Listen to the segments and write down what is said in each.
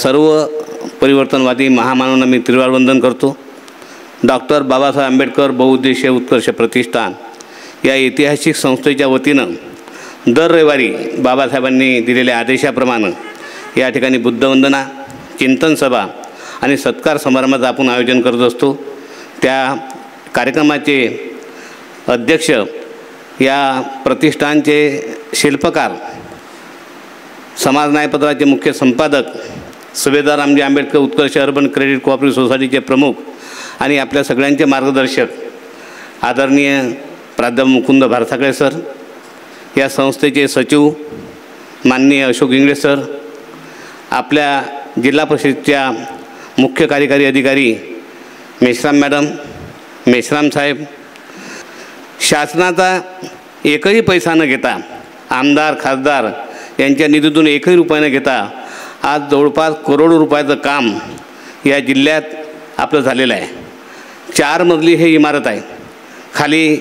सर्व परिवर्तनवादी महामानवांना मी त्रिवार वंदन करतो। डॉक्टर बाबासाहेब आंबेडकर बहुउद्देशीय उत्कर्ष प्रतिष्ठान या ऐतिहासिक संस्थेच्या वतीनं दर रविवारी बाबासाहेबांनी दिलेल्या आदेशाप्रमाणे या ठिकाणी बुद्धवंदना, चिंतन सभा आणि सत्कार समारंभाचं आपण आयोजन करत असतो। त्या कार्यक्रमाचे अध्यक्ष या प्रतिष्ठानचे शिल्पकार, समाज न्यायपत्राचे मुख्य संपादक, सुभेदार रामजी आंबेडकर उत्कर्ष अर्बन क्रेडिट कोऑपरेटिव्ह सोसायटीचे प्रमुख आणि आपल्या सगळ्यांचे मार्गदर्शक आदरणीय प्राध्यापक मुकुंद भारसागळे सर, या संस्थेचे सचिव माननीय अशोक इंगळे सर, आपल्या जिल्हा परिषदेच्या मुख्य कार्यकारी अधिकारी मेश्राम मॅडम, मेश्राम साहेब, शासनाचा एकही पैसा न घेता, आमदार खासदार यांच्या निधीतून एकही रुपया न घेता आज जवळपास करोडो रुपयाचं काम या जिल्ह्यात आपलं झालेलं आहे। 4 मजली हे इमारत आहे। खाली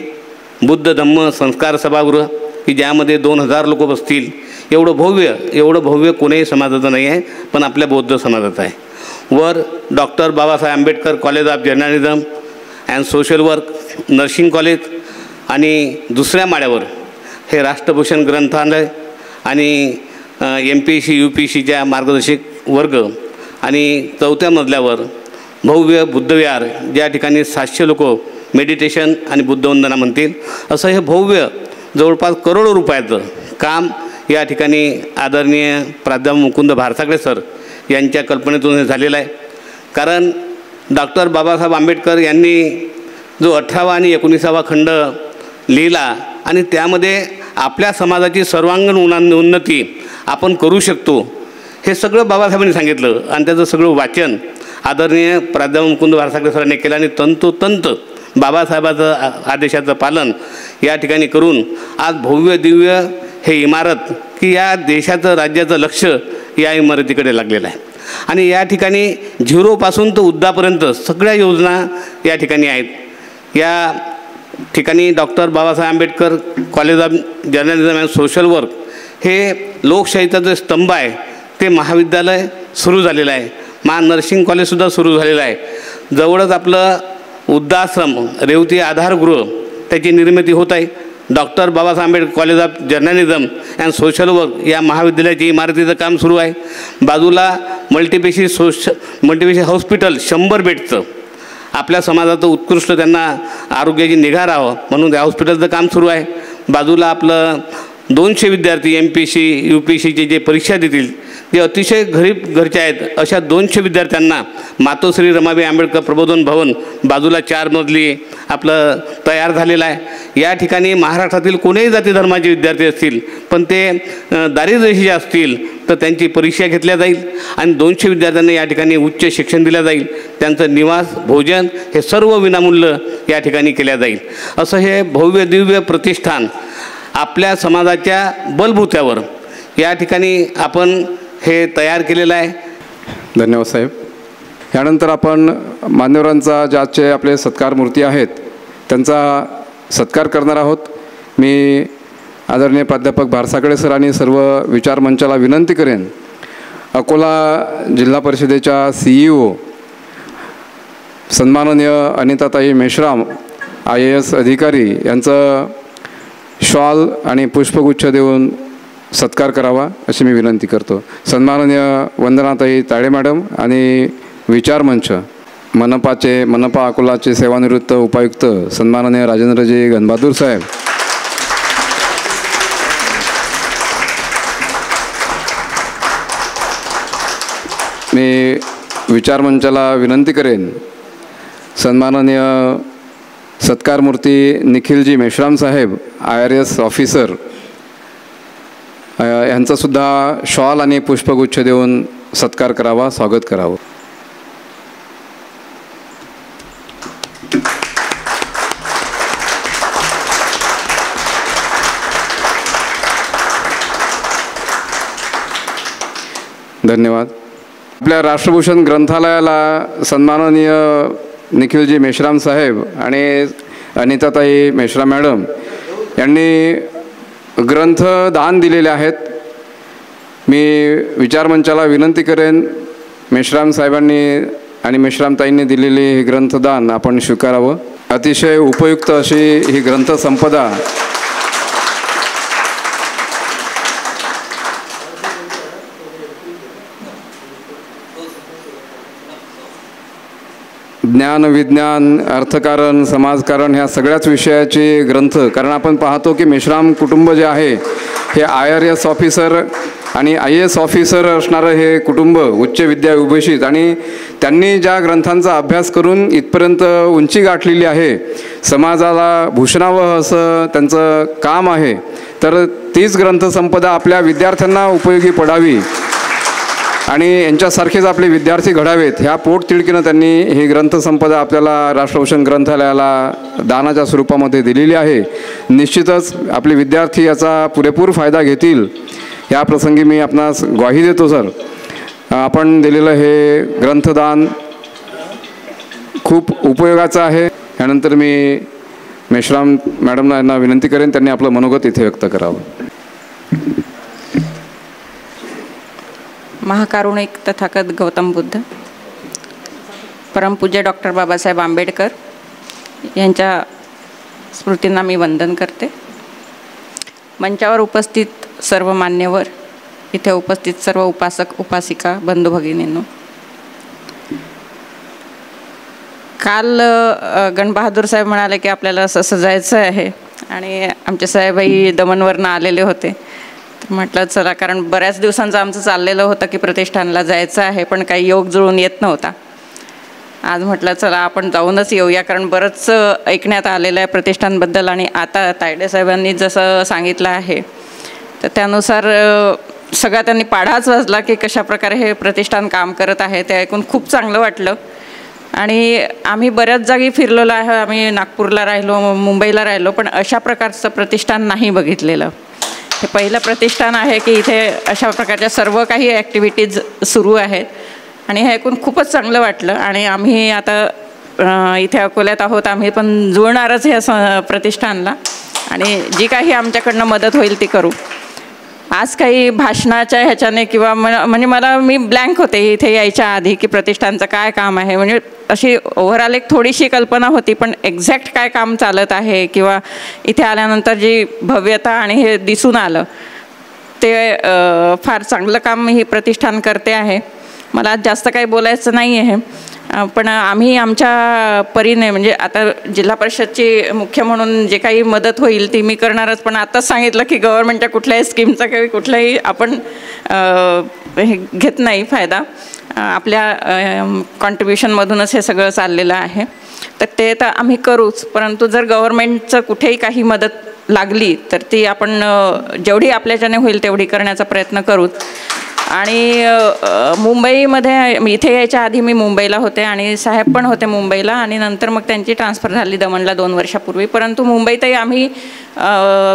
बुद्ध धम्म संस्कार सभागृह की ज्यामध्ये 2000 लोक बसतील एवढं भव्य कोणीही समाजाचं नाही आहे, पण आपल्या बौद्ध समाजाचं आहे। वर doctor Babasaheb Ambedkar college of journalism and social work, nursing college आणि दुसऱ्या माळ्यावर हे राष्ट्रभूषण ग्रंथालय आणि MPSC UPSCच्या मार्गदर्शक वर्ग आणि 4थ्या मजल्यावर भव्य बुद्धविहार, ज्या ठिकाणी 700 लोक मेडिटेशन आणि बुद्धवंदना म्हणतील असं हे भव्य जवळपास करोडो रुपयाचं काम या ठिकाणी आदरणीय प्राध्यापक मुकुंद भारसागळे सर यांच्या कल्पनेतून हे झालेलं आहे। कारण डॉक्टर बाबासाहेब आंबेडकर यांनी जो 18वा आणि 19वा खंड लिहिला आणि त्यामध्ये आपल्या समाजाची सर्वांगीण उन्नती आपण करू शकतो हे सगळं बाबासाहेबांनी सांगितलं आणि त्याचं सगळं वाचन आदरणीय प्राध्यापक मुकुंद भारसागळे सरांनी केलं आणि तंतोतंत बाबासाहेबाचं आदेशाचं पालन या ठिकाणी करून आज भव्य दिव्य हे इमारत की या देशाचं राज्याचं लक्ष या इमारतीकडे लागलेलं आहे आणि या ठिकाणी 0पासून तर उद्यापर्यंत सगळ्या योजना या ठिकाणी आहेत। या ठिकाणी doctor Babasaheb Ambedkar college of journalism and social work हे लोकशाहीचा जो स्तंभ आहे ते महाविद्यालय सुरू झालेलं आहे। नर्सिंग कॉलेजसुद्धा सुरू झालेलं आहे। जवळच आपलं वृद्धाश्रम रेवती आधारगृह त्याची निर्मिती होत आहे। Doctor Babasaheb Ambedkar college of journalism and social work या महाविद्यालयाची इमारतीचं काम सुरू आहे। बाजूला मल्टीपेशी हॉस्पिटल 100 बेडचं आपल्या समाजाचं उत्कृष्ट त्यांना आरोग्याची निगा राहावं म्हणून त्या हॉस्पिटलचं काम सुरू आहे। बाजूला आपलं 200 विद्यार्थी MPSC UPSCचे जे परीक्षा देतील जे अतिशय गरीब घरचे आहेत अशा 200 विद्यार्थ्यांना मातोश्री रमाबाई आंबेडकर प्रबोधन भवन बाजूला 4 मजली आपलं तयार झालेलं आहे। या ठिकाणी महाराष्ट्रातील कोणीही जाती धर्माचे विद्यार्थी असतील पण ते दारिद्र्यरेषेचे असतील तर त्यांची परीक्षा घेतल्या जाईल आणि 200 विद्यार्थ्यांना या ठिकाणी उच्च शिक्षण दिलं जाईल। त्यांचं निवास भोजन हे सर्व विनामूल्य या ठिकाणी केल्या जाईल। असं हे भव्य दिव्य प्रतिष्ठान आपल्या समाजाच्या बलबुत्यावर या ठिकाणी आपण हे तयार केलेलं आहे। धन्यवाद साहेब। यानंतर आपण मान्यवरांचा ज्याचे आपले सत्कार मूर्ती आहेत त्यांचा सत्कार करणार आहोत। मी आदरणीय प्राध्यापक भारसागळे सर आणि सर्व विचार मंचाला विनंती करेन अकोला जिल्हा परिषदेच्या CEO सन्माननीय अनिताताई मेश्राम IAS अधिकारी यांचं शॉल आणि पुष्पगुच्छ देऊन सत्कार करावा अशी मी विनंती करतो। सन्माननीय वंदनाताई ताळे मॅडम आणि विचार मंच मनपा अकोलाचे सेवानिवृत्त उपायुक्त सन्माननीय राजेंद्रजी गणबहादूर साहेब, मी विचार मंचाला विनंती करेन सन्माननीय सत्कार मूर्ती निखिलजी मेश्राम साहेब IRS ऑफिसर यांचासुद्धा शॉल आणि पुष्पगुच्छ देऊन सत्कार करावा, स्वागत करावं। धन्यवाद। आपल्या राष्ट्रभूषण ग्रंथालयाला सन्माननीय निखिलजी मेश्राम साहेब आणि अनिताताई मेश्राम मॅडम यांनी ग्रंथ दान दिलेले आहेत। मी विचार मंचाला विनंती करेन मेश्राम साहेबांनी आणि मेश्रामताईंनी दिलेले हे ग्रंथदान आपण स्वीकारावं. अतिशय उपयुक्त अशी ही ग्रंथसंपदा ज्ञान, विज्ञान, अर्थकारण, समाजकारण ह्या सगळ्याच विषयाचे ग्रंथ. कारण आपण पाहतो की मेश्राम कुटुंब जे आहे हे IRS ऑफिसर आणि IAS ऑफिसर असणारं हे कुटुंब, उच्च विद्या विभूषित, आणि त्यांनी ज्या ग्रंथांचा अभ्यास करून इथपर्यंत उंची गाठलेली आहे, समाजाला भूषणावं असं त्यांचं काम आहे. तर तीच ग्रंथसंपदा आपल्या विद्यार्थ्यांना उपयोगी पडावी आणि यांच्यासारखेच आपले विद्यार्थी घडावेत ह्या पोटतिडकीनं त्यांनी ही ग्रंथसंपदा आपल्याला राष्ट्रभूषण ग्रंथालयाला दानाच्या स्वरूपामध्ये दिलेली आहे. निश्चितच आपले विद्यार्थी याचा पुरेपूर फायदा घेतील या प्रसंगी मी आपणास ग्वाही देतो. सर, आपण दिलेलं हे ग्रंथदान खूप उपयोगाचं आहे. यानंतर मी मेश्राम मॅडमना यांना विनंती करेन त्यांनी आपलं मनोगत इथे व्यक्त करावं. महाकारुणिक तथागत गौतम बुद्ध, परमपूज्य डॉक्टर बाबासाहेब आंबेडकर यांच्या स्मृतींना मी वंदन करते. मंचावर उपस्थित सर्व मान्यवर, इथे उपस्थित सर्व उपासक उपासिका बंधू भगिनींनो, काल गणबहादूर साहेब म्हणाले की आपल्याला असं सजायचं आहे आणि आमचे साहेबही दमनवरनं आलेले होते. तर म्हटलं चला, कारण बऱ्याच दिवसांचं आमचं चाललेलं होतं की प्रतिष्ठानला जायचं आहे, पण काही योग जुळून येत नव्हता. आज म्हटलं चला आपण जाऊनच येऊया, कारण बरंच ऐकण्यात आलेलं आहे प्रतिष्ठानबद्दल. आणि आता तायडे साहेबांनी जसं सांगितलं आहे तर त्यानुसार सगळा त्यांनी पाढाच वाजला की कशाप्रकारे हे प्रतिष्ठान काम करत आहे. ते ऐकून खूप चांगलं वाटलं. आणि आम्ही बऱ्याच जागी फिरलेलो आहे, आम्ही नागपूरला राहिलो, मुंबईला राहिलो, पण अशा प्रकारचं प्रतिष्ठान नाही बघितलेलं. हे पहिलं प्रतिष्ठान आहे की इथे अशा प्रकारच्या सर्व काही ॲक्टिव्हिटीज सुरू आहेत आणि हे ऐकून खूपच चांगलं वाटलं. आणि आम्ही आता इथे अकोल्यात आहोत, आम्ही पण जुळणारच ह्या प्रतिष्ठानला आणि जी काही आमच्याकडनं मदत होईल ती करू. आज काही भाषणाच्या ह्याच्याने किंवा म्हणजे मी ब्लँक होते इथे यायच्या आधी की प्रतिष्ठानचं काय काम आहे, म्हणजे अशी ओव्हरऑल एक थोडीशी कल्पना होती, पण एक्झॅक्ट काय काम चालत आहे किंवा इथे आल्यानंतर जी भव्यता आणि हे दिसून आलं ते फार चांगलं काम ही प्रतिष्ठान करते आहे. मला आज जास्त काही बोलायचं नाही आहे, पण आम्ही आमच्या परीने म्हणजे आता जिल्हा परिषदची मुख्य म्हणून जे काही मदत होईल ती मी करणारच. पण आताच सांगितलं की गव्हर्नमेंटच्या कुठल्याही स्कीमचा काही कुठलाही आपण घेत नाही फायदा, आपल्या कॉन्ट्रिब्युशनमधूनच हे सगळं चाललेलं आहे. तर ते तर आम्ही करूच, परंतु जर गव्हर्नमेंटचं कुठेही काही मदत लागली तर ती आपण जेवढी आपल्याच्याने होईल तेवढी करण्याचा प्रयत्न करूच. आणि मुंबईमध्ये इथे यायच्या आधी मी मुंबईला होते आणि साहेब पण होते मुंबईला आणि नंतर मग त्यांची ट्रान्सफर झाली दमणला 2 वर्षापूर्वी. परंतु मुंबईतही आम्ही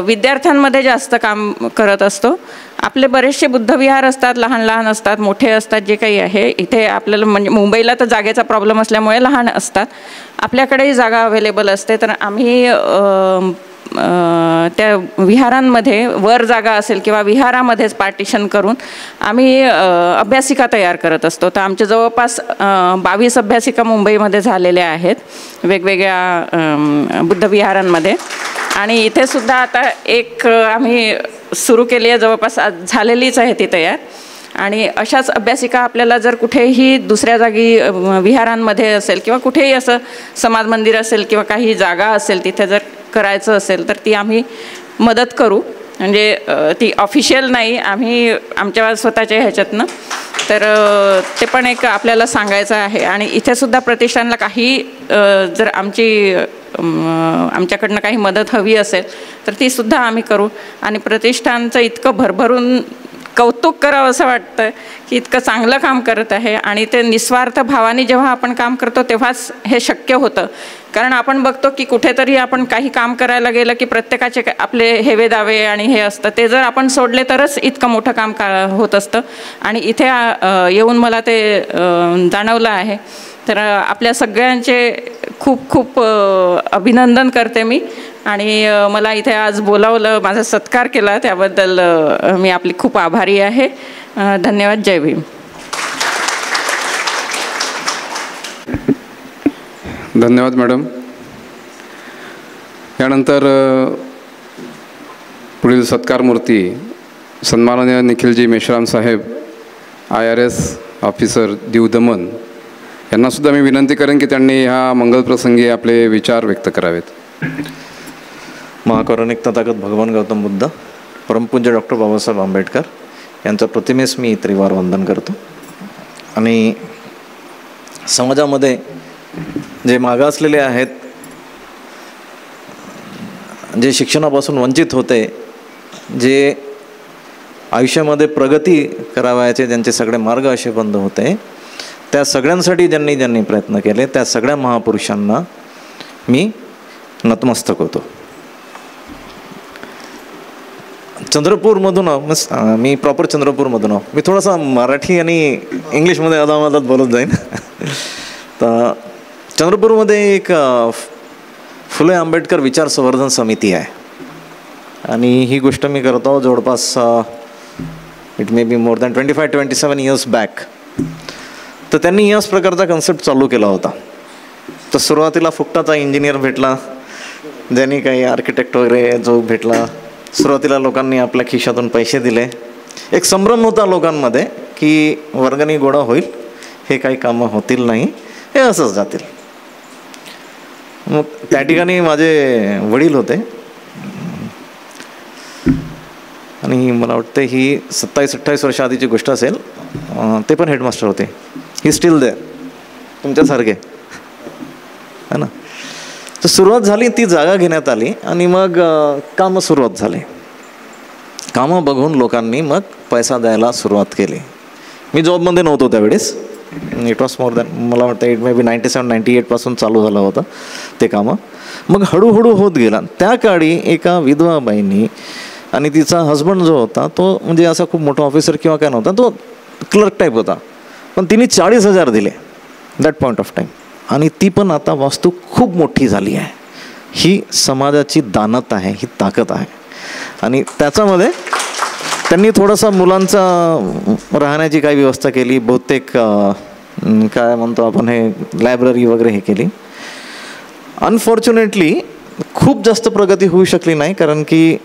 विद्यार्थ्यांमध्ये जास्त काम करत असतो. आपले बरेचसे बुद्धविहार असतात, लहान लहान असतात, मोठे असतात, जे काही आहे. इथे आपल्याला म्हणजे मुंबईला तर जागेचा प्रॉब्लेम असल्यामुळे लहान असतात, आपल्याकडेही जागा अवेलेबल असते. तर आम्ही त्या विहारांमध्ये वर जागा असेल किंवा विहारामध्येच पार्टिशन करून आम्ही अभ्यासिका तयार करत असतो. तर आमच्या जवळपास 22 अभ्यासिका मुंबईमध्ये झालेल्या आहेत वेगवेगळ्या बुद्धविहारांमध्ये. आणि इथे सुद्धा आता एक आम्ही सुरू केली आहे, जवळपास झालेलीच आहे ती तयार. आणि अशाच अभ्यासिका आपल्याला जर कुठेही दुसऱ्या जागी विहारांमध्ये असेल किंवा कुठेही असं समाज मंदिर असेल किंवा काही जागा असेल तिथे जर करायचं असेल तर ती आम्ही मदत करू. म्हणजे ती ऑफिशियल नाही, आम्ही आमच्या स्वतःच्या ह्याच्यातनं. तर ते पण एक आपल्याला सांगायचं आहे. आणि इथेसुद्धा प्रतिष्ठानला काही जर आमच्याकडनं काही मदत हवी असेल तर तीसुद्धा आम्ही करू. आणि प्रतिष्ठानचं इतकं भरभरून कौतुक करावं असं वाटतं की इतकं चांगलं काम करत आहे. आणि ते निस्वार्थ भावाने जेव्हा आपण काम करतो तेव्हाच हे शक्य होतं. कारण आपण बघतो की कुठेतरी आपण काही काम करायला गेलं की प्रत्येकाचे आपले हेवे दावे आणि हे असतं, ते जर आपण सोडले तरच इतकं मोठं काम होत असतं. आणि इथे येऊन मला ते जाणवलं आहे. तर आपल्या सगळ्यांचे खूप खूप अभिनंदन करते मी. आणि मला इथे आज बोलावलं, माझा सत्कार केला, त्याबद्दल मी आपली खूप आभारी आहे. धन्यवाद. जय भीम. धन्यवाद मॅडम. यानंतर पुढील सत्कारमूर्ती सन्माननीय निखिलजी मेश्राम साहेब, IRS ऑफिसर दीव दमन, यांनासुद्धा मी विनंती करेन की त्यांनी ह्या मंगलप्रसंगी आपले विचार व्यक्त करावेत. महाकारुणिक तथागत भगवान गौतम बुद्ध, परमपूज्य डॉक्टर बाबासाहेब आंबेडकर यांच्या प्रतिमेस मी त्रिवार वंदन करतो. आणि समाजामध्ये जे मागासलेले आहेत, जे शिक्षणापासून वंचित होते, जे आयुष्यामध्ये प्रगती करावयाचे ज्यांचे सगळे मार्ग असे बंद होते, त्या सगळ्यांसाठी ज्यांनी प्रयत्न केले त्या सगळ्या महापुरुषांना मी नतमस्तक होतो. चंद्रपूरमधून मी प्रॉपर चंद्रपूरमधून मी थोडासा मराठी आणि इंग्लिशमध्ये अदामधात बोलत जाईन. तर चंद्रपूरमध्ये एक फुले आंबेडकर विचार संवर्धन समिती आहे आणि ही गोष्ट मी करतो जवळपास it may be more than 25-27 years back. तर त्यांनी याच प्रकारचा कन्सेप्ट चालू केला होता. तर सुरुवातीला फुकटाचा इंजिनियर भेटला, ज्यांनी काही आर्किटेक्ट वगैरे जो भेटला. सुरुवातीला लोकांनी आपल्या खिशातून पैसे दिले. एक संभ्रम होता लोकांमध्ये की वर्गणी गोळा होईल, हे काही कामं होतील नाही, हे असंच जातील. मग त्या ठिकाणी माझे वडील होते आणि मला वाटतं ही 27-28 वर्ष आधीची गोष्ट असेल. ते पण हेडमास्टर होते. ही स्टील देअर, तुमच्यासारखे है ना. तर सुरुवात झाली, ती जागा घेण्यात आली आणि मग कामं सुरुवात झाली. कामं बघून लोकांनी मग पैसा द्यायला सुरुवात केली. मी जॉबमध्ये नव्हतो त्यावेळेस. इट वॉज मोर दॅन, मला वाटतं इट मे बी 97-98 पासून चालू झालं होतं ते कामं. मग हळूहळू होत गेला. त्या काळी एका विधवा बाईंनी आणि तिचा हजबंड जो होता तो म्हणजे असा खूप मोठा ऑफिसर किंवा काय नव्हता, तो क्लर्क टाईप होता, पण तिने 40,000 दिले दॅट पॉईंट ऑफ टाईम. आणि ती पण आता वास्तू खूप मोठी झाली आहे. ही समाजाची दानत आहे, ही ताकद आहे. आणि त्याच्यामध्ये त्यांनी थोडासा मुलांचा राहण्याची काही व्यवस्था केली. बहुतेक काय म्हणतो आपण हे लायब्ररी वगैरे हे केली. अनफॉर्च्युनेटली खूप जास्त प्रगती होऊ शकली नाही, कारण की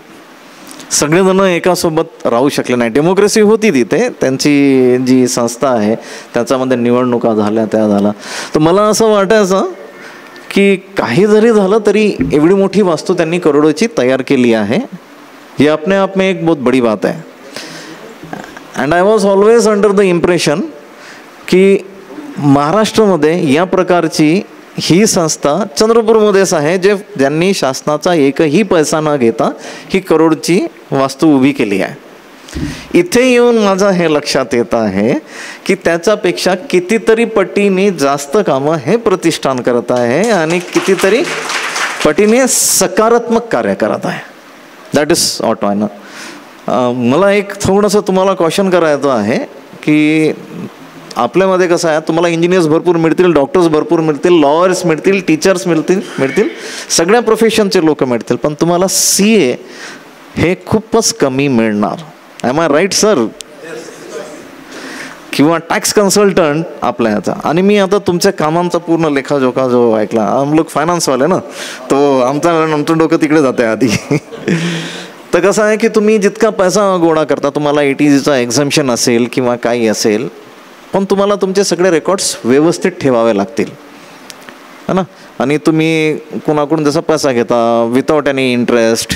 सगळेजण एकासोबत राहू शकले नाही. डेमोक्रेसी होती तिथे, त्यांची जी संस्था आहे त्याच्यामध्ये निवडणुका झाल्या, त्या झाला. तर मला असं वाटायचं की काही जरी झालं तरी एवढी मोठी वास्तू त्यांनी करोडोची तयार केली आहे, ही अपने आप में एक बहुत बड़ी बात है. And I was always under the impression की महाराष्ट्रामध्ये या प्रकारची ही संस्था चंद्रपूरमध्येच आहे, ज्यांनी शासनाचा एकही पैसा न घेता ही करोडची वास्तू उभी केली आहे. इथे येऊन माझं हे लक्षात येत आहे की त्याच्यापेक्षा कितीतरी पटीने जास्त कामं हे प्रतिष्ठान करत आहे आणि कितीतरी पटीने सकारात्मक कार्य करत आहे. दॅट इज ऑट आय नो. मला एक थोडंसं तुम्हाला क्वेश्चन करायचं आहे की आपल्यामध्ये कसं आहे, तुम्हाला इंजिनियर्स भरपूर मिळतील, डॉक्टर्स भरपूर मिळतील, लॉयर्स मिळतील, टीचर्स मिळतील, सगळ्या प्रोफेशनचे लोक मिळतील, पण तुम्हाला CA हे खूपच कमी मिळणार. Am I right sir? किंवा टॅक्स कन्सल्टंट आपल्या याचा. आणि मी आता तुमच्या कामांचा पूर्ण लेखाजोखा जो ऐकला, आम लोक फायनान्सवाले ना, तो आमचं डोकं तिकडे जाते आधी. तर कसं आहे की तुम्ही जितका पैसा गोळा करता, तुम्हाला ATGचा एक्झम्पशन असेल किंवा काही असेल, पण तुम्हाला तुमचे सगळे रेकॉर्ड्स व्यवस्थित ठेवावे लागतील, है ना. आणि तुम्ही कोणाकडून जसा पैसा घेता विदाउट एनी इंटरेस्ट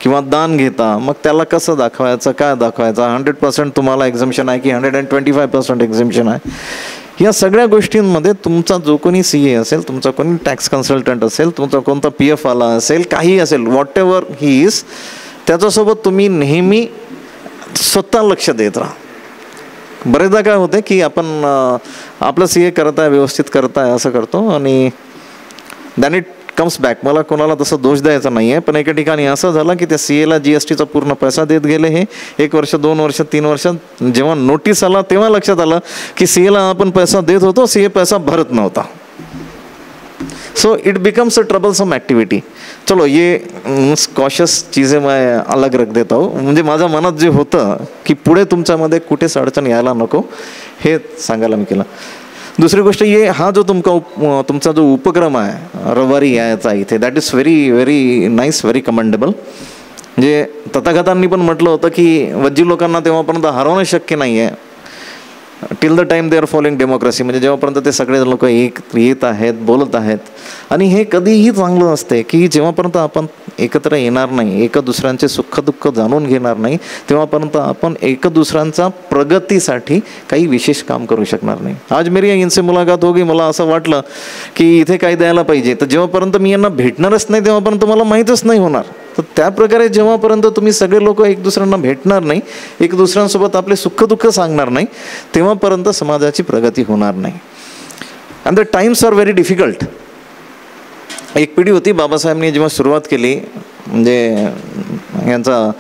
किंवा दान घेता, मग त्याला कसं दाखवायचं, काय दाखवायचं, 100% तुम्हाला एक्झम्पशन आहे की 125% एक्झम्पशन आहे, या सगळ्या गोष्टींमध्ये तुमचा जो कोणी CA असेल, तुमचा कोणी टॅक्स कन्सल्टंट असेल, तुमचा कोणता PF आला असेल, काही असेल, व्हॉट एव्हर ही इज, त्याच्यासोबत तुम्ही नेहमी स्वतः लक्ष देत राहा. बरेचदा काय होते की आपण आपलं CA करत आहे, व्यवस्थित करत आहे, असं करतो आणि दॅन इट कम्स बॅक. मला कोणाला तसं दोष द्यायचा नाही आहे, पण एका ठिकाणी असं झालं की त्या CAला GSTचा पूर्ण पैसा देत गेले. हे 1 वर्ष, 2 वर्ष, 3 वर्ष, जेव्हा नोटीस आला तेव्हा लक्षात आलं की CAला आपण पैसा देत होतो, CA पैसा भरत नव्हता. So it becomes a troublesome activity. चलो ये कॉशियस चीज़ें मैं अलग रख देता हूँ. म्हणजे माझ्या मनात जे होतं की पुढे तुमच्यामध्ये कुठेच अडचण यायला नको, हे सांगायला मी केलं. दुसरी गोष्ट हा जो तुमचा जो उपक्रम आहे रविवारी यायचा इथे, that is very very nice, very commendable. म्हणजे तथागतांनी पण म्हटलं होतं की वज्जी लोकांना तेव्हापर्यंत हरवणं शक्य नाही आहे till the time they are following democracy. म्हणजे जेव्हापर्यंत ते सगळे लोक येत आहेत, बोलत आहेत. आणि हे कधीही चांगलं असते की जेव्हापर्यंत आपण एकत्र येणार नाही, एक दुसऱ्यांचे सुखदुःख जाणून घेणार नाही, तेव्हापर्यंत आपण एक दुसऱ्यांचा प्रगतीसाठी काही विशेष काम करू शकणार नाही. आज मेरी इनसे मुलाकात होगी, मला असं वाटलं की इथे काय द्यायला पाहिजे, तर जेव्हापर्यंत मी यांना भेटणारच नाही तेव्हापर्यंत मला माहीतच नाही होणार. तर त्याप्रकारे जेव्हापर्यंत तुम्ही सगळे लोक एक दुसऱ्यांना भेटणार नाही, एक दुसऱ्यांसोबत आपले सुखदुःख सांगणार नाही, तेव्हापर्यंत समाजाची प्रगती होणार नाही. And the times are very difficult. एक पिढी होती, बाबासाहेबांनी जेव्हा सुरुवात केली, म्हणजे यांचा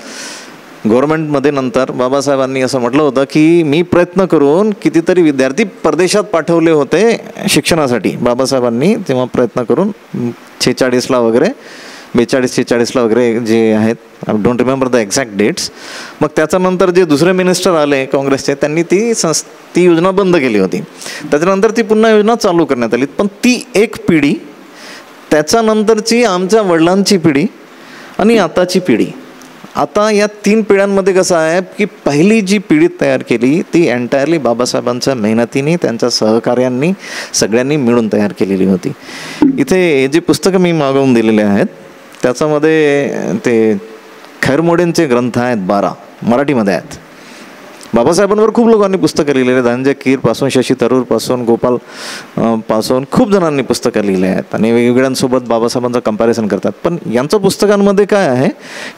गव्हर्नमेंटमध्ये नंतर बाबासाहेबांनी असं म्हटलं होतं की मी प्रयत्न करून कितीतरी विद्यार्थी परदेशात पाठवले होते शिक्षणासाठी. बाबासाहेबांनी तेव्हा प्रयत्न करून 46ला वगैरे, 42-46ला वगैरे जे आहेत, I don't remember the exact dates. मग त्याच्यानंतर जे दुसरे मिनिस्टर आले काँग्रेसचे, त्यांनी ती योजना बंद केली होती. त्याच्यानंतर ती पुन्हा योजना चालू करण्यात आली. पण ती एक पिढी, त्याच्यानंतरची आमच्या वडिलांची पिढी आणि आताची पिढी, आता या 3 पिढ्यांमध्ये कसं आहे की पहिली जी पिढी तयार केली ती एंटायरली बाबासाहेबांच्या मेहनतीने, त्यांच्या सहकार्यांनी, सगळ्यांनी मिळून तयार केलेली होती. इथे जे पुस्तकं मी मागवून दिलेले आहेत त्याच्यामध्ये ते खैरमोडेंचे ग्रंथ आहेत 12, मराठीमध्ये आहेत. बाबासाहेबांवर खूप लोकांनी पुस्तकं लिहिलेले, धनंजय कीरपासून, शशी थरूरपासून, गोपाल पासून खूप जणांनी पुस्तकं लिहिली आहेत आणि वेगवेगळ्यांसोबत बाबासाहेबांचं कंपॅरिझन करतात. पण यांच्या पुस्तकांमध्ये काय आहे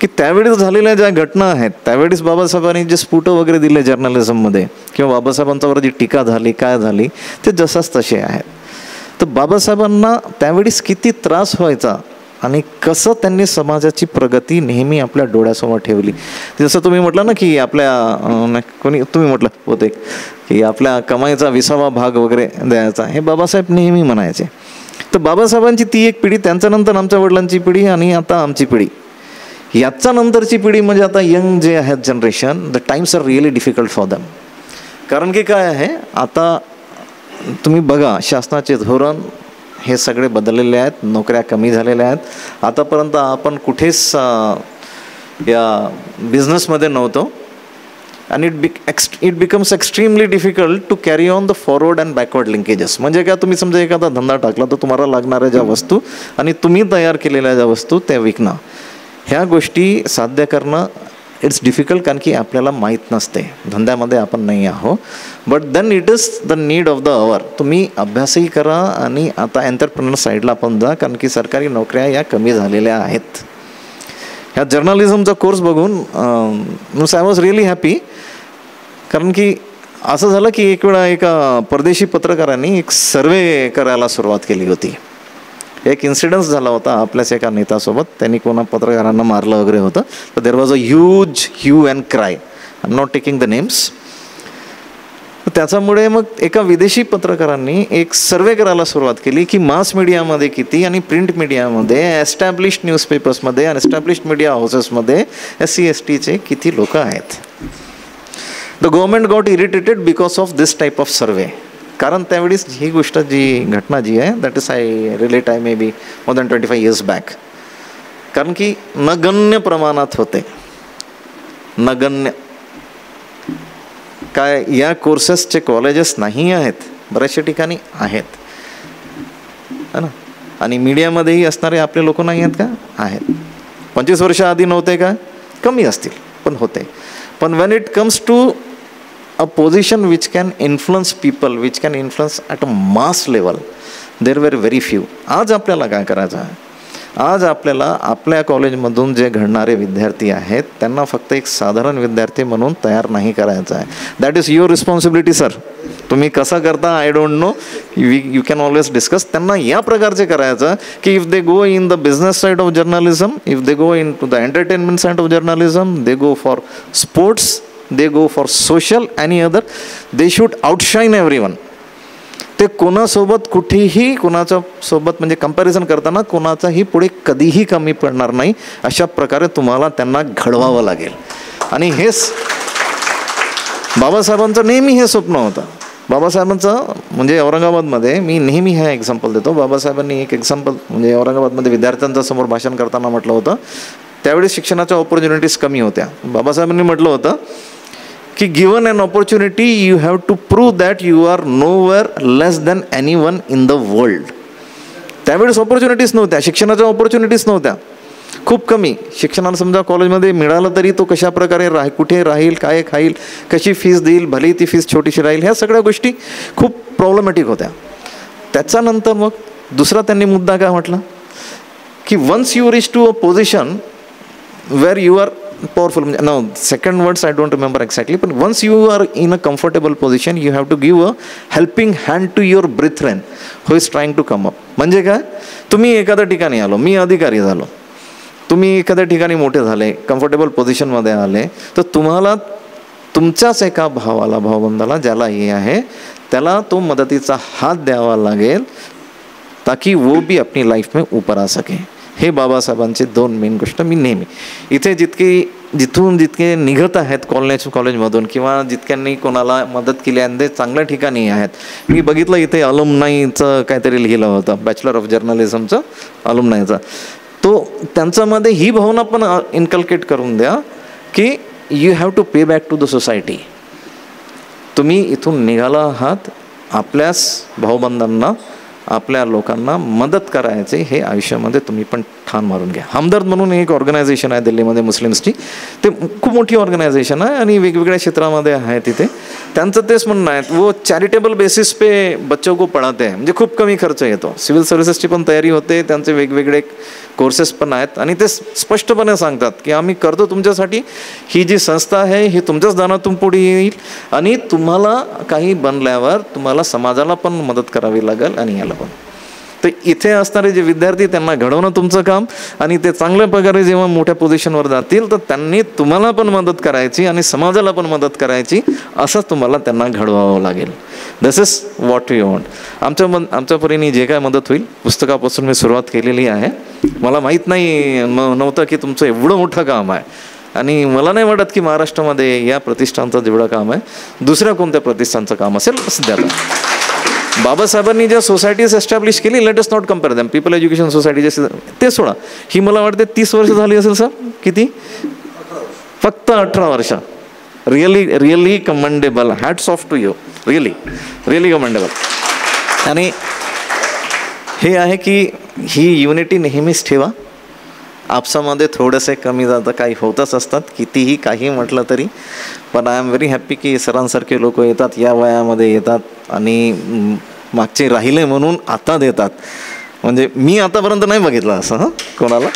की त्यावेळेस झालेल्या ज्या घटना आहेत, त्यावेळेस बाबासाहेबांनी जे स्फुट वगैरे दिले जर्नलिझममध्ये किंवा बाबासाहेबांच्यावर जी टीका झाली, काय झाली, ते जसाच तसे आहेत. तर बाबासाहेबांना त्यावेळेस किती त्रास व्हायचा आणि कसं त्यांनी समाजाची प्रगती नेहमी आपल्या डोळ्यासमोर ठेवली. जसं तुम्ही म्हटलं ना की तुम्ही म्हटलं होते की आपल्या कमाईचा 20वा भाग वगैरे द्यायचा, हे बाबासाहेब नेहमी म्हणायचे. तर बाबासाहेबांची ती एक पिढी, त्यांच्यानंतर आमच्या वडिलांची पिढी आणि आता आमची पिढी, याच्या नंतरची पिढी म्हणजे आता यंग जे आहेत generation, the times are really difficult for them. कारण की काय आहे, आता तुम्ही बघा शासनाचे धोरण हे सगळे बदललेले आहेत, नोकऱ्या कमी झालेल्या आहेत. आतापर्यंत आपण कुठेच या बिझनेसमध्ये नव्हतो. आणि it becomes extremely difficult to carry on the forward and backward linkages. म्हणजे काय, तुम्ही समजा एखादा धंदा टाकला तर तुम्हाला लागणाऱ्या ज्या वस्तू आणि तुम्ही तयार केलेल्या ज्या वस्तू त्या विकणं, ह्या गोष्टी साध्य करणं इट्स डिफिकल्ट. कारण की आपल्याला माहीत नसते, धंद्यामध्ये आपण नाही आहो. But then it is the need of the hour. तुम्ही अभ्यासही करा आणि आता एंटरप्रेनर साईडला पण जा, कारण की सरकारी नोकऱ्या या कमी झालेल्या आहेत. ह्या जर्नलिझमचा कोर्स बघून आय वॉज रिअली हॅपी. कारण की असं झालं की एक वेळा एका परदेशी पत्रकारांनी एक सर्वे करायला सुरुवात केली होती. एक इन्सिडन्स झाला होता आपल्याच एका नेत्यासोबत, त्यांनी कोणा पत्रकारांना मारलं वगैरे होतं. तर there was a huge hue and cry, I am not taking the names. त्याच्यामुळे मग एका विदेशी पत्रकारांनी एक सर्वे करायला सुरुवात केली की मास मीडियामध्ये किती आणि प्रिंट मीडियामध्ये, एस्टॅब्लिश्ड न्यूजपेपर्समध्ये आणि एस्टॅब्लिश्ड मीडिया हाऊसेसमध्ये SC/STचे किती लोक आहेत. The government got irritated because of this type of सर्वे. कारण त्यावेळेस ही गोष्ट, जी घटना जी आहे, that is I relate I may be more than 25 years back. कारण की नगण्य प्रमाणात होते, नगण्य. काय या कोर्सेसचे कॉलेजेस नाही आहेत, बऱ्याचशा ठिकाणी आहेत है ना. आणि मीडियामध्येही असणारे आपले लोक नाही आहेत का, आहेत. 25 वर्ष आधी नव्हते का, कमी असतील पण होते. पण when it comes to a position which can influence people, which can influence at a mass level, there were very few. आज आपल्याला काय करायचं आहे, आज आपल्याला आपल्या कॉलेजमधून जे घडणारे विद्यार्थी आहेत त्यांना फक्त एक साधारण विद्यार्थी म्हणून तयार नाही करायचं आहे. That is your responsibility sir. तुम्ही कसं करता I don't know, you can always discuss. त्यांना या प्रकारचे करायचं की if they go in the business side of journalism, if they go in to the entertainment side of journalism, they go for sports, they go for social, any other, they should outshine everyone. ते कोणासोबत कुठेही कोणाच्या सोबत म्हणजे comparison करताना कोणाचाही पुढे कधीही कमी पडणार नाही, अशा प्रकारे तुम्हाला त्यांना घडवावं लागेल. आणि हेच बाबासाहेबांचं नेहमी हे स्वप्न होतं. बाबासाहेबांचं म्हणजे औरंगाबादमध्ये मी नेहमी हा एक्झाम्पल देतो. बाबासाहेबांनी एक एक्झाम्पल म्हणजे औरंगाबादमध्ये विद्यार्थ्यांच्या समोर भाषण करताना म्हटलं होतं, त्यावेळेस शिक्षणाच्या ऑपॉर्च्युनिटीज कमी होत्या. बाबासाहेबांनी म्हटलं होतं की given an opportunity you have to prove that you are nowhere less than anyone in the world. त्यावेळेस ऑपॉर्च्युनिटीज नव्हत्या, शिक्षणाच्या ऑपॉर्च्युनिटीज नव्हत्या, खूप कमी. शिक्षणाला समजा कॉलेजमध्ये मिळालं तरी तो कशा प्रकारे कुठे राहील, काय खाईल, कशी फीस देईल, भले ती फीस छोटीशी राहील, ह्या सगळ्या गोष्टी खूप प्रॉब्लेमॅटिक होत्या. त्याच्यानंतर मग दुसरा त्यांनी मुद्दा काय म्हटला की once you reach to a position where you are powerful, no, second words I don't remember exactly, but once you are in a comfortable position you have to give a helping hand to your brethren who is trying to come up. म्हणजे काय, तुम्ही एखाद्या ठिकाणी आलो, मी अधिकारी झालो, तुम्ही एखाद्या ठिकाणी मोठे झाले, कम्फर्टेबल पोझिशनमध्ये आले, तर तुम्हाला तुमच्याच एका भावाला, भावबंधाला ज्याला हे आहे त्याला तो मदतीचा हात द्यावा लागेल ताकि वो भी अपनी लाईफ में ऊपर आ सके. हे बाबासाहेबांचे दोन मेन गोष्ट मी नेहमी इथे जिथून जितके निघत आहेत कॉलेजमधून किंवा जितक्यांनी कोणाला मदत केली आणि ते चांगल्या ठिकाणी आहेत. मी बघितलं इथे अलुमनाईचं काहीतरी लिहिलं होतं, बॅचलर ऑफ जर्नलिझमचं अलुमनाईचं. तो त्यांच्यामध्ये ही भावना पण इन्कल्केट करून द्या की you have to pay back to the society. तुम्ही इथून निघाला आहात आपल्याच भाऊबंधांना, आपल्या लोकांना मदत करायचे, हे आयुष्यामध्ये तुम्ही पण ठाण मारून घ्या. हमदर्द म्हणून एक ऑर्गनायझेशन आहे दिल्लीमध्ये मुस्लिम्सची, ते खूप मोठी ऑर्गनायझेशन आहे आणि वेगवेगळ्या क्षेत्रामध्ये आहे. तिथे त्यांचं तेच म्हणणं आहे, वो चॅरिटेबल बेसिस पे बच्चों को पढ़ाते हैं, म्हणजे खूप कमी खर्च येतो. सिव्हिल सर्व्हिसेसची पण तयारी होते, त्यांचे वेगवेगळे कोर्सेस पण आहेत आणि ते स्पष्टपणे सांगतात की आम्ही करतो तुमच्यासाठी, ही जी संस्था आहे ही तुमच्याच दानातून पुढे येईल आणि तुम्हाला काही बनल्यावर तुम्हाला समाजाला पण मदत करावी लागेल आणि याला पण. तर इथे असणारे जे विद्यार्थी त्यांना घडवणं तुमचं काम आणि ते चांगल्या प्रकारे जेव्हा मोठ्या पोझिशनवर जातील तर त्यांनी तुम्हाला पण मदत करायची आणि समाजाला पण मदत करायची, असं तुम्हाला त्यांना घडवावं लागेल. दिस इज व्हॉट वी वॉन्ट. आमच्या परीने जे काय मदत होईल, पुस्तकापासून मी सुरुवात केलेली आहे. मला माहीत नव्हतं की तुमचं एवढं मोठं काम आहे आणि मला नाही वाटत की महाराष्ट्रामध्ये या प्रतिष्ठानचं जेवढं काम आहे दुसऱ्या कोणत्या प्रतिष्ठानचं काम असेल सध्याला. बाबासाहेबांनी ज्या सोसायटीज एस्टॅब्लिश केली, let us not compare them, people education society ते सोडा, ही मला वाटते 30 वर्ष झाली असेल सर. किती? फक्त 18 वर्ष. Really commendable, hats off to you, really commendable. आणि हे आहे की ही युनिटी नेहमीच ठेवा. आपसामध्ये थोडंसं कमी जातं, काही होतच असतात, कितीही काही म्हटलं तरी. पण आय एम व्हेरी हॅप्पी की सरांसारखे लोक येतात, या वयामध्ये येतात आणि मागचे राहिले म्हणून आता देतात. म्हणजे मी आतापर्यंत नाही बघितलं असं कोणाला.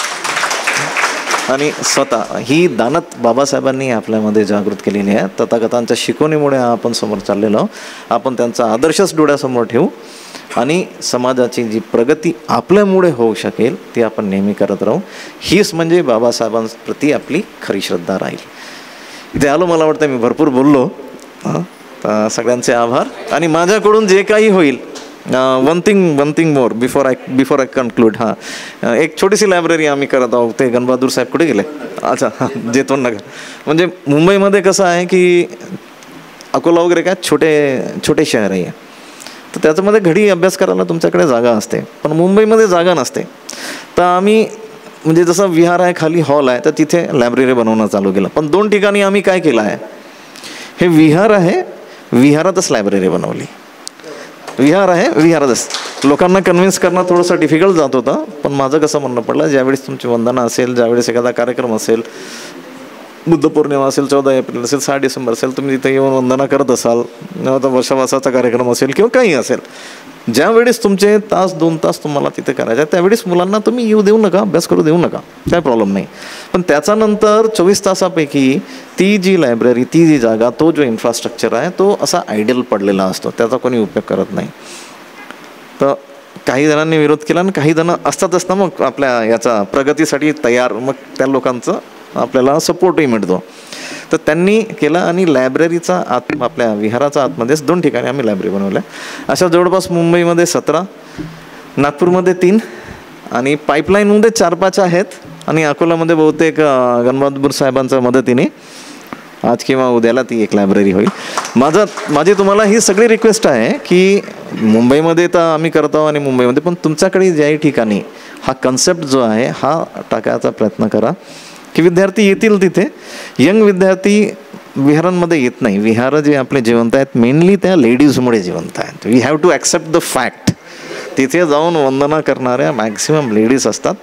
आणि स्वतः ही दानत बाबासाहेबांनी आपल्यामध्ये जागृत केलेली आहे. तथागतांच्या शिकवणीमुळे आपण समोर चाललेलो, आपण त्यांचा आदर्शच डोळ्यासमोर ठेवू आणि समाजाची जी प्रगती आपल्यामुळे होऊ शकेल ती आपण नेहमी करत राहू. हीच म्हणजे बाबासाहेबांप्रती आपली खरी श्रद्धा राहील. इथे आलो, मला वाटतं मी भरपूर बोललो. सगळ्यांचे आभार. आणि माझ्याकडून जे काही होईल, one thing more before I conclude. एक छोटीशी लायब्ररी आम्ही करत आहोत. ते गणबहादूर साहेब कुठे गेले? अच्छा, जेतवण नगर. म्हणजे मुंबईमध्ये कसं आहे की अकोला वगैरे काय छोटे शहर आहे, तर त्याच्यामध्ये घडी अभ्यास करायला तुमच्याकडे जागा असते, पण मुंबईमध्ये जागा नसते. तर आम्ही म्हणजे जसं विहार आहे, खाली हॉल आहे, तर तिथे लायब्ररी बनवणं चालू केलं. पण 2 ठिकाणी आम्ही काय केलं आहे, हे विहार आहे, विहारातच लायब्ररी बनवली. विहार आहे, विहारातच. लोकांना कन्व्हिन्स करणं थोडंसं डिफिकल्ट जात होतं, पण माझं कसं म्हणणं पडलं, ज्यावेळेस तुमची वंदना असेल, ज्यावेळेस एखादा कार्यक्रम असेल, बुद्ध पौर्णिमा असेल, 14 एप्रिल असेल, 6 डिसेंबर असेल, तुम्ही तिथे येऊन वंदना करत असाल, आता वर्षावासाचा कार्यक्रम असेल किंवा काही असेल, ज्यावेळेस तुमचे 1-2 तास तुम्हाला तिथे करायचे, त्यावेळेस मुलांना तुम्ही येऊ देऊ नका, अभ्यास करू देऊ नका, काय प्रॉब्लेम नाही. पण त्याच्यानंतर 24 तासापैकी ती जी लायब्ररी, ती जी जागा, तो जो इन्फ्रास्ट्रक्चर आहे तो असा आयडियल पडलेला असतो, त्याचा कोणी उपयोग करत नाही. तर काही जणांनी विरोध केला आणि काही जण असतातच ना मग आपल्या याचा प्रगतीसाठी तयार, मग त्या लोकांचं आपल्याला सपोर्टही मिळतो. तर त्यांनी केलं आणि लायब्ररीचा आपल्या विहाराचा आतमध्येच 2 ठिकाणी आम्ही लायब्ररी बनवल्या. अशा जवळपास मुंबईमध्ये 17, नागपूरमध्ये 3 आणि पाईपलाईनमध्ये 4-5 आहेत. आणि अकोलामध्ये बहुतेक गणबहादूर साहेबांच्या मदतीने आज किंवा उद्याला ती एक लायब्ररी होईल. माझी तुम्हाला ही सगळी रिक्वेस्ट आहे की मुंबईमध्ये तर आम्ही करतो आणि मुंबईमध्ये पण तुमच्याकडे ज्याही ठिकाणी हा कन्सेप्ट जो आहे हा टाकायचा प्रयत्न करा की विद्यार्थी येतील तिथे. यंग विद्यार्थी विहारांमध्ये येत नाही. विहार जे आपले जिवंत आहेत मेनली त्या लेडीजमुळे जिवंत आहेत. We have to accept the fact. तिथे जाऊन वंदना करणाऱ्या मॅक्सिमम लेडीज असतात.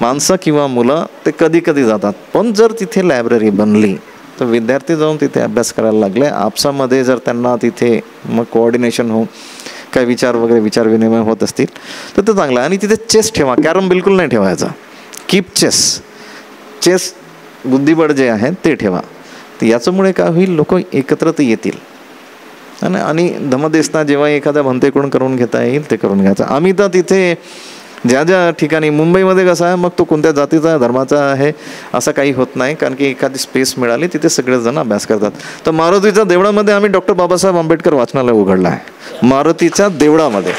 माणसं किंवा मुलं ते कधी कधी जातात. पण जर तिथे लायब्ररी बनली तर विद्यार्थी जाऊन तिथे अभ्यास करायला लागले. आपसामध्ये जर त्यांना तिथे मग कोऑर्डिनेशन होऊन काय विचार विनिमय होत असतील तर ते चांगलं आहे. आणि तिथे चेस ठेवा. कॅरम बिलकुल नाही ठेवायचा. कीप चेस बुद्धिबळ जे आहे ते ठेवा. तर याच्यामुळे काय होईल, लोक एकत्र ते येतील. आणि धमदेसना जेव्हा एखाद्या भंतेकडून करून घेता येईल ते करून घ्यायचं. आम्ही तर तिथे ज्या ठिकाणी मुंबईमध्ये कसं आहे, मग तो कोणत्या जातीचा धर्माचा आहे असं काही होत नाही, कारण की एखादी स्पेस मिळाली तिथे सगळेजण अभ्यास करतात. तर मारुतीच्या देवळामध्ये आम्ही डॉक्टर बाबासाहेब आंबेडकर वाचनालय उघडलं आहे. मारुतीच्या देवळामध्ये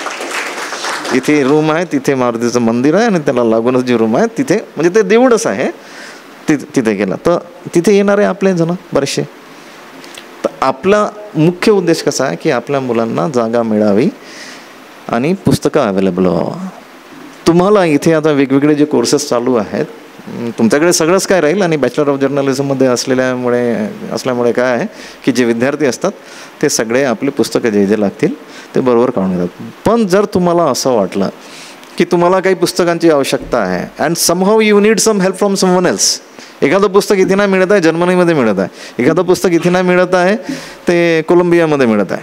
इथे रूम आहे, तिथे मारुतीचं मंदिर आहे आणि त्याला लागूनच जी रूम आहे तिथे म्हणजे ते देऊळच आहे. तिथे गेला तर तिथे येणारे आपले जण बरेचसे. तर आपला मुख्य उद्देश कसा आहे की आपल्या मुलांना जागा मिळावी आणि पुस्तकं अवेलेबल व्हावं. तुम्हाला इथे आता वेगवेगळे जे कोर्सेस चालू आहेत, तुमच्याकडे सगळंच काय राहील आणि बॅचलर ऑफ जर्नलिझममध्ये असल्यामुळे काय आहे की जे विद्यार्थी असतात ते सगळे आपले पुस्तकं जे लागतील ते बरोबर काढून येतात. पण जर तुम्हाला असं वाटलं की तुम्हाला काही पुस्तकांची आवश्यकता आहे and somehow you need some help from someone else. एखादं पुस्तक इथे नाही मिळत आहे, जर्मनीमध्ये मिळत आहे. एखादं पुस्तक इथे नाही मिळत आहे, ते कोलंबियामध्ये मिळत आहे.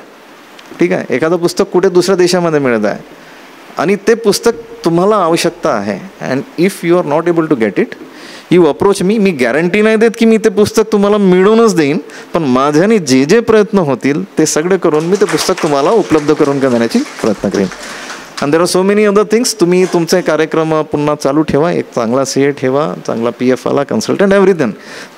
ठीक आहे. एखादं पुस्तक कुठे दुसऱ्या देशामध्ये मिळत आहे आणि ते पुस्तक तुम्हाला आवश्यकता आहे and if you are not able to get it you approach me. मी गॅरंटी नाही देत की मी ते पुस्तक तुम्हाला मिळूनच देईन, पण माझ्याने जे प्रयत्न होतील ते सगळे करून मी ते पुस्तक तुम्हाला उपलब्ध करून देण्याची प्रयत्न करेन. And there are so many other things. तुम्ही तुमचे कार्यक्रम पुन्हा चालू ठेवा. एक चांगला CA ठेवा, चांगला PF वाला कंसल्टंट, एवरीथिंग,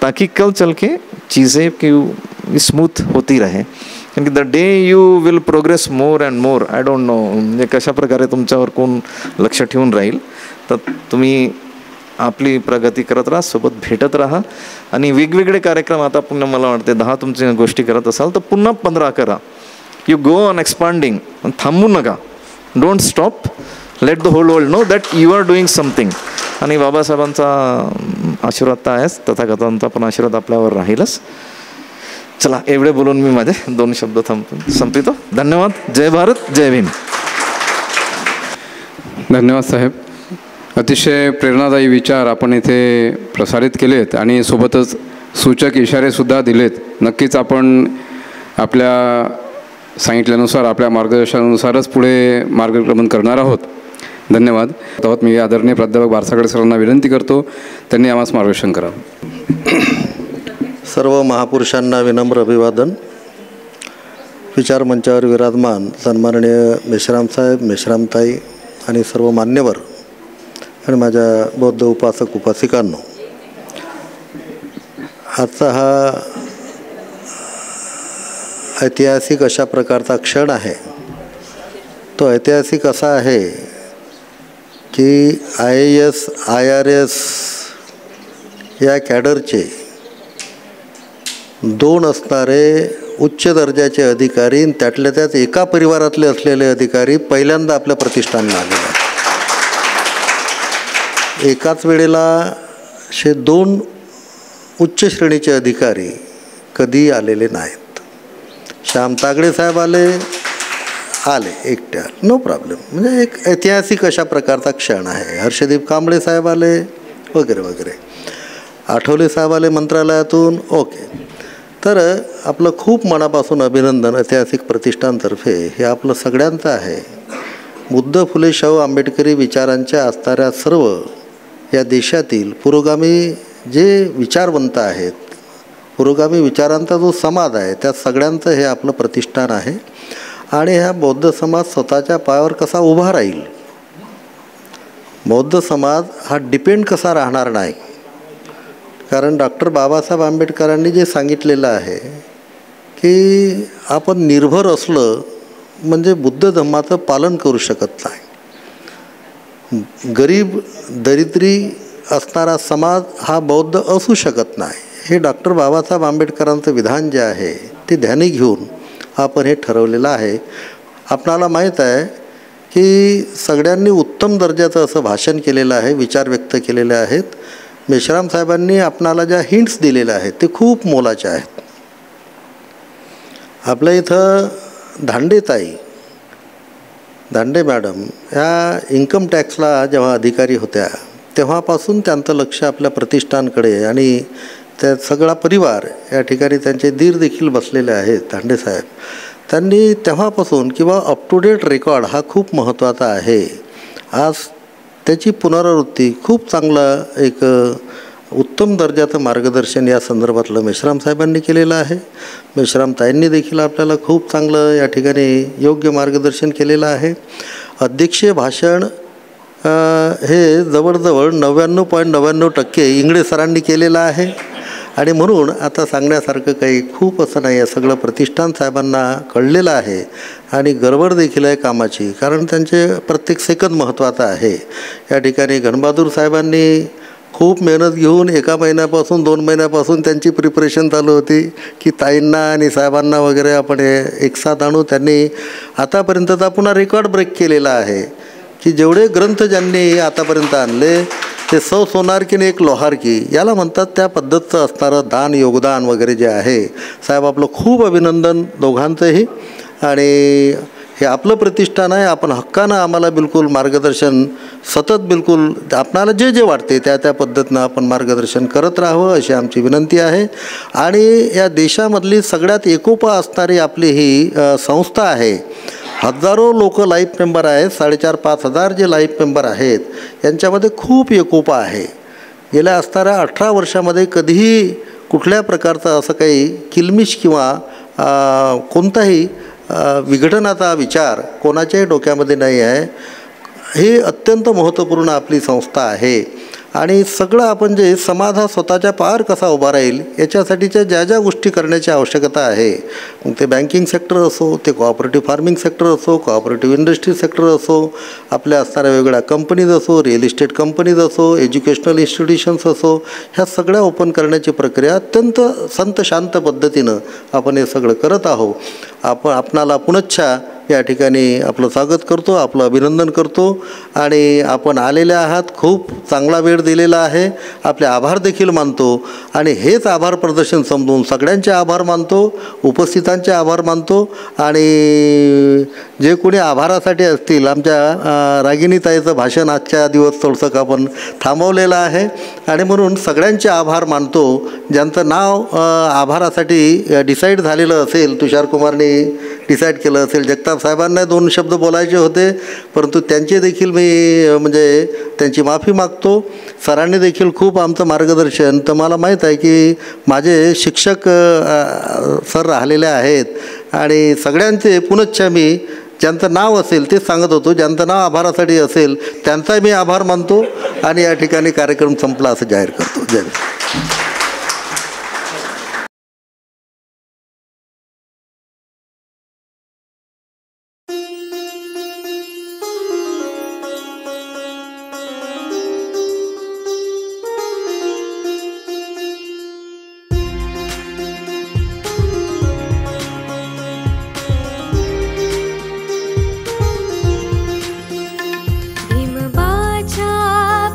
ताकि कल चल के चीज़ें की स्मूथ होती रहे. कारण की the day you will progress more and more, I don't no म्हणजे कशा प्रकारे तुमच्यावर कोण लक्ष ठेवून राहील, तर तुम्ही आपली प्रगती करत राहा, सोबत भेटत राहा. आणि वेगवेगळे कार्यक्रम आता पुन्हा मला वाटते 10 तुमच्या गोष्टी करत असाल तर पुन्हा 15 करा. You go on expanding. थांबू नका. Don't stop. Let the whole world know that you are doing something. आणि बाबासाहेबांचा आशीर्वाद तर आहेच, तथागतांचा पण आशीर्वाद आपल्यावर राहीलच. चला, एवढे बोलून मी माझे 2 शब्द संपवितो. धन्यवाद. जय भारत, जय भीम. धन्यवाद साहेब. अतिशय प्रेरणादायी विचार आपण इथे प्रसारित केलेत आणि सोबतच सूचक इशारेसुद्धा दिलेत. नक्कीच आपण आपल्या सांगितल्यानुसार, आपल्या मार्गदर्शनानुसारच पुढे मार्गक्रमण करणार आहोत. धन्यवाद. मी आदरणीय प्राध्यापक बारसागडे सरांना विनंती करतो, त्यांनी आम्हाला मार्गदर्शन करावं. सर्व महापुरुषांना विनम्र अभिवादन. विचारमंचावर विराजमान सन्माननीय मेश्राम साहेब, मेश्रामताई आणि सर्व मान्यवर आणि माझ्या बौद्ध उपासक उपासिकांनो, आजचा हा ऐतिहासिक अशा प्रकारचा क्षण आहे. तो ऐतिहासिक असा आहे की IAS IRS या कॅडरचे 2 असणारे उच्च दर्जाचे अधिकारी, त्यातल्या त्यात एका परिवारातले असलेले अधिकारी पहिल्यांदा आपल्या प्रतिष्ठानला आलेले आहेत. एकाच वेळेला 2 उच्च श्रेणीचे अधिकारी कधी आलेले नाहीत. श्याम तागडे साहेब आले एकटे आले, नो प्रॉब्लेम. म्हणजे एक ऐतिहासिक अशा प्रकारचा क्षण आहे. हर्षदीप कांबळे साहेब आले वगैरे वगैरे. आठवले साहेब आले मंत्रालयातून, ओके. तर आपलं खूप मनापासून अभिनंदन. ऐतिहासिक प्रतिष्ठानतर्फे हे आपलं सगळ्यांचं आहे. बुद्ध फुले शाहू आंबेडकरी विचारांच्या असणाऱ्या सर्व या देशातील पुरोगामी जे विचारवंत आहेत, पुरोगामी विचारांचा जो समाज आहे, त्या सगळ्यांचं हे आपलं प्रतिष्ठान आहे. आणि हा बौद्ध समाज स्वतःच्या पायावर कसा उभा राहील, बौद्ध समाज हा डिपेंड कसा राहणार नाही. कारण डॉक्टर बाबासाहेब आंबेडकरांनी जे सांगितलेलं आहे की आपण निर्भर असलं म्हणजे बुद्ध धम्माचं पालन करू शकत नाही. गरीब दरिद्री असणारा समाज हा बौद्ध असू शकत नाही. हे डॉक्टर बाबासाहेब आंबेडकरांचं विधान जे आहे ते ध्यानी घेऊन आपण हे ठरवलेलं आहे. आपणाला माहीत आहे की सगळ्यांनी उत्तम दर्जाचं असं भाषण केलेलं आहे, विचार व्यक्त केलेले आहेत. मेश्राम साहेबांनी आपणाला ज्या हिंट्स दिलेल्या आहेत ते खूप मोलाच्या आहेत. आपल्या इथं दांडे मॅडम ह्या इन्कम टॅक्सला जेव्हा अधिकारी होत्या तेव्हापासून त्यांचं लक्ष आपल्या प्रतिष्ठानकडे आणि त्या सगळा परिवार या ठिकाणी त्यांचे दीर देखील बसलेले आहेत. दांडे साहेब त्यांनी तेव्हापासून किंवा अप टू डेट रेकॉर्ड हा खूप महत्त्वाचा आहे. आज त्याची पुनरावृत्ती खूप चांगलं एक उत्तम दर्जाचं मार्गदर्शन या संदर्भातलं मेश्राम साहेबांनी केलेलं आहे. मेश्राम ताईंनी देखील आपल्याला खूप चांगलं या ठिकाणी योग्य मार्गदर्शन केलेलं आहे. अध्यक्षीय भाषण हे जवळजवळ 99.99% इंगळे सरांनी केलेलं आहे आणि म्हणून आता सांगण्यासारखं काही खूप असं नाही आहे. सगळं प्रतिष्ठान साहेबांना कळलेलं आहे आणि गडबड देखील आहे कामाची, कारण त्यांचे प्रत्येक सेकंद महत्त्वाचा आहे. या ठिकाणी गणबहादूर साहेबांनी खूप मेहनत घेऊन 1 महिन्यापासून 2 महिन्यापासून त्यांची प्रिपरेशन चालू होती की ताईंना आणि साहेबांना वगैरे आपण एकसाथ आणू. त्यांनी आतापर्यंतचा पुन्हा रेकॉर्ड ब्रेक केलेला आहे की जेवढे ग्रंथ ज्यांनी आतापर्यंत आणले ते सौ सोनार की एक लोहार की याला म्हणतात, त्या पद्धतीचं असणारं दान योगदान वगैरे जे आहे. साहेब आपलं खूप अभिनंदन दोघांचंही. आणि हे आपलं प्रतिष्ठान आहे, आपण हक्कानं आम्हाला बिलकुल मार्गदर्शन सतत बिलकुल आपणाला जे जे वाटते त्या पद्धतीनं आपण मार्गदर्शन करत राहावं अशी आमची विनंती आहे. आणि या देशामधली सगळ्यात एकोपा असणारी आपली ही संस्था आहे. हजारो लोक लाईफ मेंबर आहेत, 4,500 हजार जे लाईफ मेंबर आहेत यांच्यामध्ये खूप एकोपा आहे. गेल्या असणाऱ्या 18 वर्षामध्ये कधीही कुठल्या प्रकारचा असं काही किलमिश किंवा कोणताही विघटनाचा विचार कोणाच्याही डोक्यामध्ये नाही आहे. ही अत्यंत महत्त्वपूर्ण आपली संस्था आहे आणि सगळं आपण जे समाज हा स्वतःच्या पार कसा उभा राहील याच्यासाठीच्या ज्या ज्या गोष्टी करण्याची आवश्यकता आहे, मग ते बँकिंग सेक्टर असो, ते कोऑपरेटिव्ह फार्मिंग सेक्टर असो, कोऑपरेटिव्ह इंडस्ट्री सेक्टर असो, आपल्या असणाऱ्या वेगळ्या कंपनीज असो, रिअल इस्टेट कंपनीज असो, एज्युकेशनल इन्स्टिट्यूशन्स असो, ह्या सगळ्या ओपन करण्याची प्रक्रिया अत्यंत संत शांत पद्धतीनं आपण हे सगळं करत आहोत. आपणाला पुनश्च या ठिकाणी आपलं स्वागत करतो, आपलं अभिनंदन करतो आणि आपण आलेले आहात, खूप चांगला वेळ दिलेला आहे, आपले आभार देखील मानतो आणि हेच आभार प्रदर्शन समजून सगळ्यांचे आभार मानतो, उपस्थितांचे आभार मानतो. आणि जे कोणी आभारासाठी असतील, आमच्या रागिणीताईचं भाषण आजच्या दिवस थोडंसं आपण थांबवलेलं आहे आणि म्हणून सगळ्यांचे आभार मानतो. ज्यांचं नाव आभारासाठी डिसाईड झालेलं असेल, तुषार कुमारने डिसाईड केलं असेल, जगताप साहेबांना 2 शब्द बोलायचे होते परंतु त्यांचे देखील मी म्हणजे त्यांची माफी मागतो. सरांनी देखील खूप आमचं मार्गदर्शन, तर मला माहीत आहे की माझे शिक्षक सर राहिलेले आहेत आणि सगळ्यांचे पुनश्च मी ज्यांचं नाव असेल ते सांगत होतो, ज्यांचं नाव आभारासाठी असेल त्यांचाही मी आभार मानतो आणि या ठिकाणी कार्यक्रम संपला असं जाहीर करतो. जय हिंद.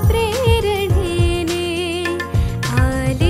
प्रेरणेने आले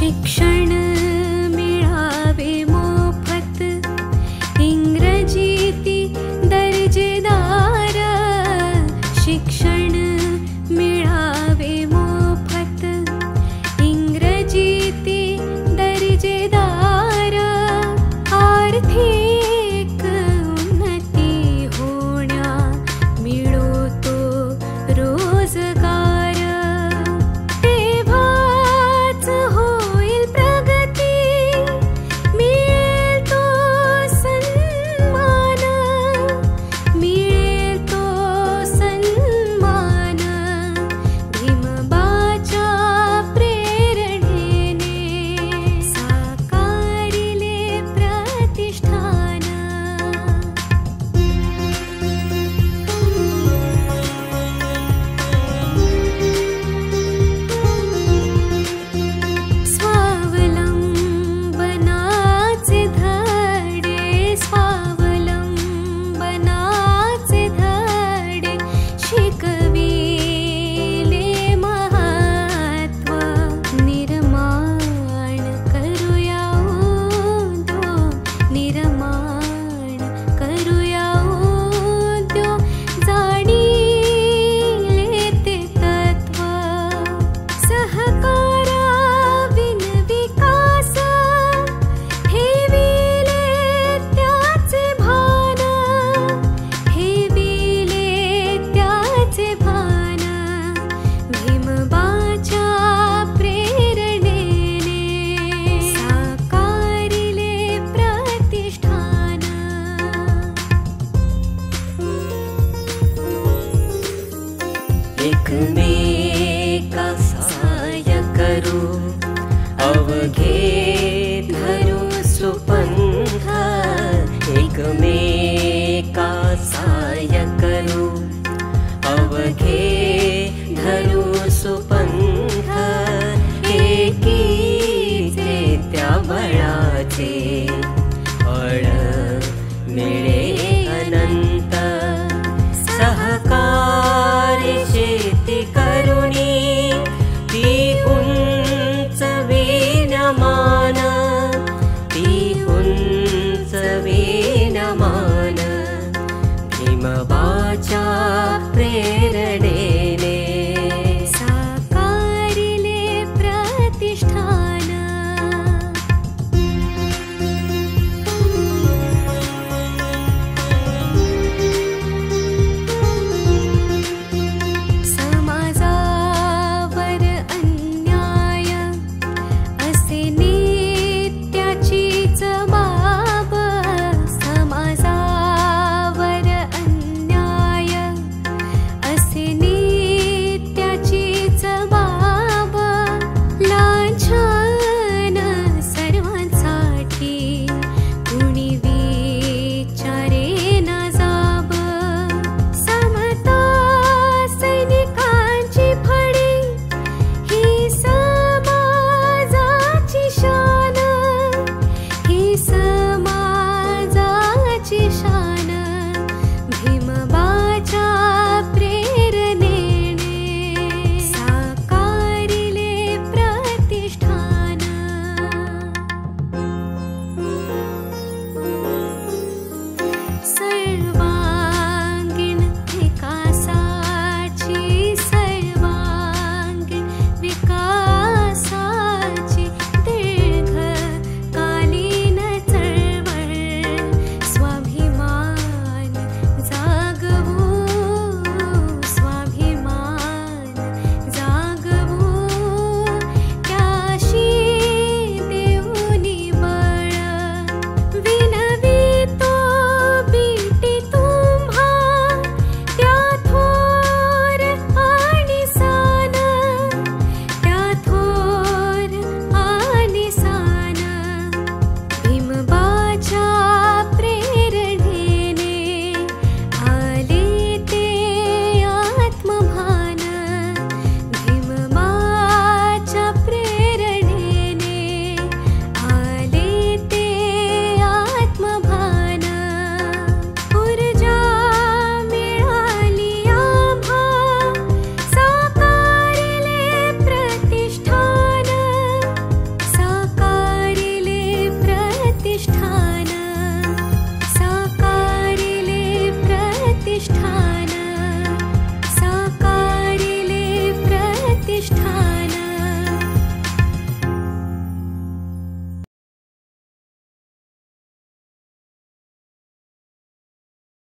शिक्षण मिळावे मोफत, इंग्रजीती दर्जेदार. शिक्षण मिळावे मोफत, इंग्रजीती दर्जेदार. आर्थिक उन्नती होण्या मिळो तो रोजगार. तेव्हाच होईल प्रगती, मिळेल तो सन्मान, मिळेल तो सन्मान. भीमबाच्या प्रेरणेने साकारिले प्रतिष्ठान. स्वावलंबनाचे धडे, स्वावलंबनाचे धडे शिकविले महत्त्व. निर्माण करूया उद्योग, निर्माण करूया उद्योग. जाणीले ते तत्व, सहकाराविन विकास. ठेविले त्याचे भान, ठेविले त्याचे भान. भीमबाच्या प्रेरणेने साकारिले प्रतिष्ठान. एकमेका सहाय्य करू, अवघे धरू सुपंथ. एकमेका सहाय्य करू, अवघे धरू सुपंथ. एकीचे त्या बळाचे